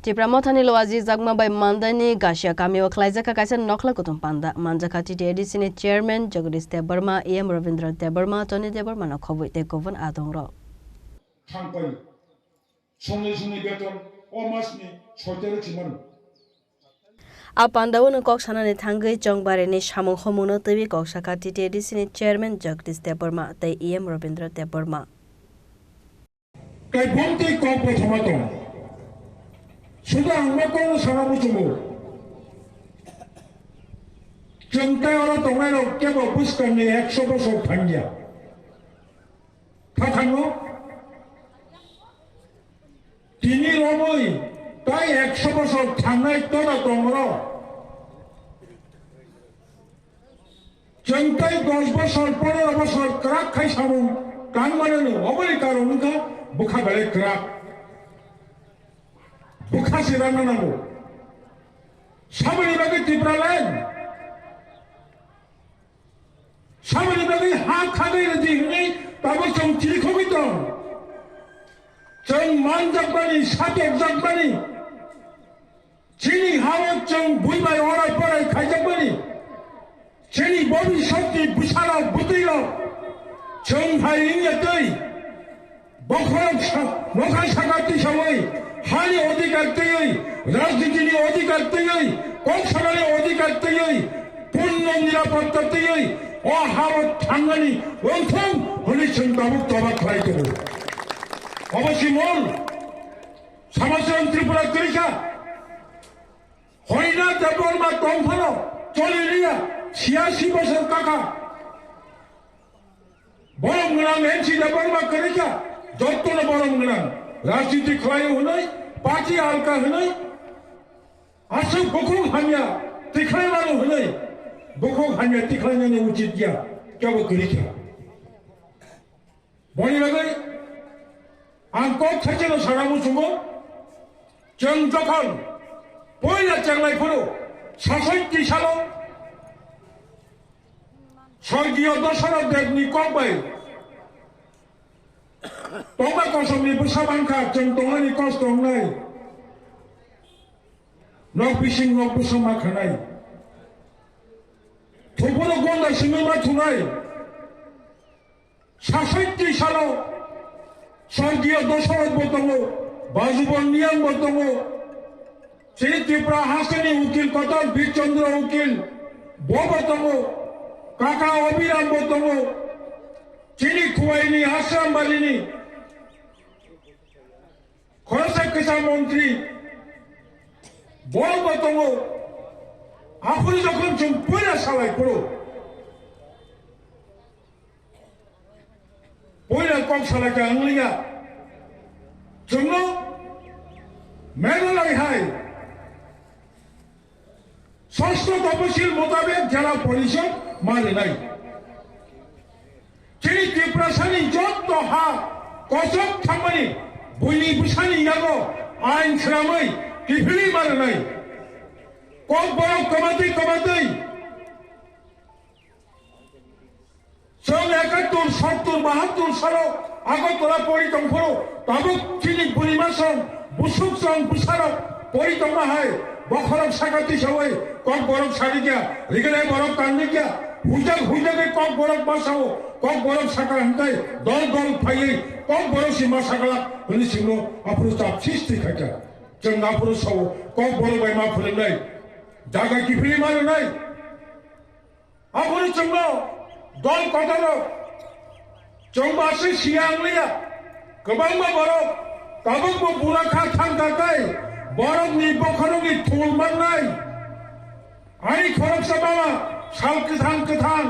Tipra mothani lo aji jagma bai mandani gasya kamio khlaijaka kaisa nokla kutum panda manjaka TTAD sini chairman Jagdish Debarma AM Ravindra Debarma Tony Debarma no khoboi te govon adongro 상권이 송내순이 배ton 오마스니 절대로 지만 Apandawon kok sanani thangai chongbare ni samung homuno tebi kok saka TTAD sini chairman Jagdish Debarma te AM Ravindra Debarma kai bonte kok prothamato শুধু আমরা কোন সারাবুজুমু 정당으로 동아로 깨고 부스간에 100% 반기야 다 탄거 디니 로모이 তাই 100% থানায় তোরা তোমরা 정당이 10 বছর 15 বছর crack খাই সামু কান মানেনো অবলি কারণকা বুখা বেলে ক্রাক বুখাসিরানো নাগো সামরিবাগে টিপ্রালেন সামরিবাগে হা খাগে রেজি হই তাবো চং চিলিখবিত চং মান জাগবানি সাতক জাগবানি চিনি হাওয়াক চং বুইবাই অরাই পরাই খাইজাগবানি চিনি ববি শক্তি বুসারা বুতিল চং হাই ইংয়াতই বখরক নখাই সাগাতি সময় হানি অধিকার তৈরি রাজনীতির অধিকার তৈরি কৌশলের অধিকার তৈরি পূর্ণ নিরাপত্তা তৈরি অহাবত থাঙ্গানি অন্থম হলিছেন বাবুক তবা খাই দেব অবশ্যই মন সমাজন ত্রিপুরা করিকা হরিনা দেবর্মা তংফল চলে নিয়া 86 বছর কাকা বরং গুণাম এনসি দেবর্মা করিকা যত্ন বরং গুণাম রাজনীতি খোয়াই হলাই পার্টি আলকা হলাই আসল বকুং হামিয়া তিখাইমানো হলাই বকুং হামিয়া তিখাইমানো উচিত গিয়া কেবল করিখা বনি লাগাই আং কক থাকেন সারামু সুমো जों যখন পয়লা চেংলাইফোরো 66 সাল স্বর্গীয় Dasharath দেবনি ককবাই Tongba kosongni bersabangka jeng tongani kos tongnai nok bising nok bersama kanai Tupuro gonda sinema tunai Sasaitti salo Sorgiya dosarot botongo Bajubon niyang botongo Sini Tripura Hasani ukil kotor Birchandra ukil Bo botongo Kaka Obiram botongo Sini Kuwaini Hasram balini খরচাক্ষা মন্ত্রী বড় বতঙ্গ আপনি যখন পয়লা সালাই করো পয়লা কম সালাকে আংলিয়া জন্য Meghalaya high ষষ্ঠ তপশিল মোতাবেক জেলা পরিষদ মানে নাই তিনি ত্রিপুরাসানি যত হা কসক থামানি বইনি বুসানি ইয়াগো আইন খেলামই কিফিলি মারে নাই কক বড় কমাতেই সং 71 70 72 সাল আগরতলা পরিতংফরো তাবুক চিনি বুড়িমাসং বুসুক সং বুসারক পরিতংমা হয় বখরক সাগাতি সবাই কক বড় সারি গিয়া রিগলে বড় কান্দি গিয়া হুজাগে কক বড় বাসাও কক বড় সাকা হান্তাই দল ফাইয়ে কক বড় সীমা সাগলা হলি সিংহ আপুরো চাপ সৃষ্টি খাইটা जों আপুরো সব কক বড় বাই মা ফুলে নাই জায়গা কি ফিরি মারে নাই আপুরো চঙ্গ দল কতর চংবাসে সিয়াংলিয়া গোবাংবা বড় তাবক বুড়াখা থাঙ্গাকাই বরংনি বখরংনি থুল মারনাই আই খরক সাবামা সাল কেথাং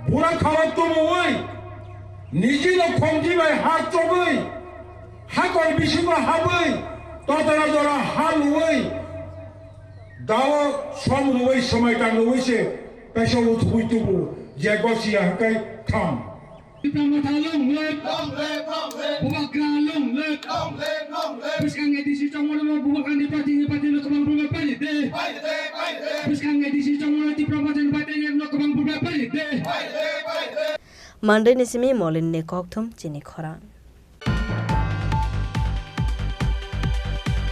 বুড়া খাওয়ার তো ওই নিজের খংজিবাই হাত চগৈ হাকর বিশুগ হাবৈ ততরা জরা হাল ওই দাও সম ওই সময় টাঙ্গ ওইছে পেশা উঠবই তবু যে গসিয়া হাকাই থাম Monday nisimi molin ne kokthum chini khoran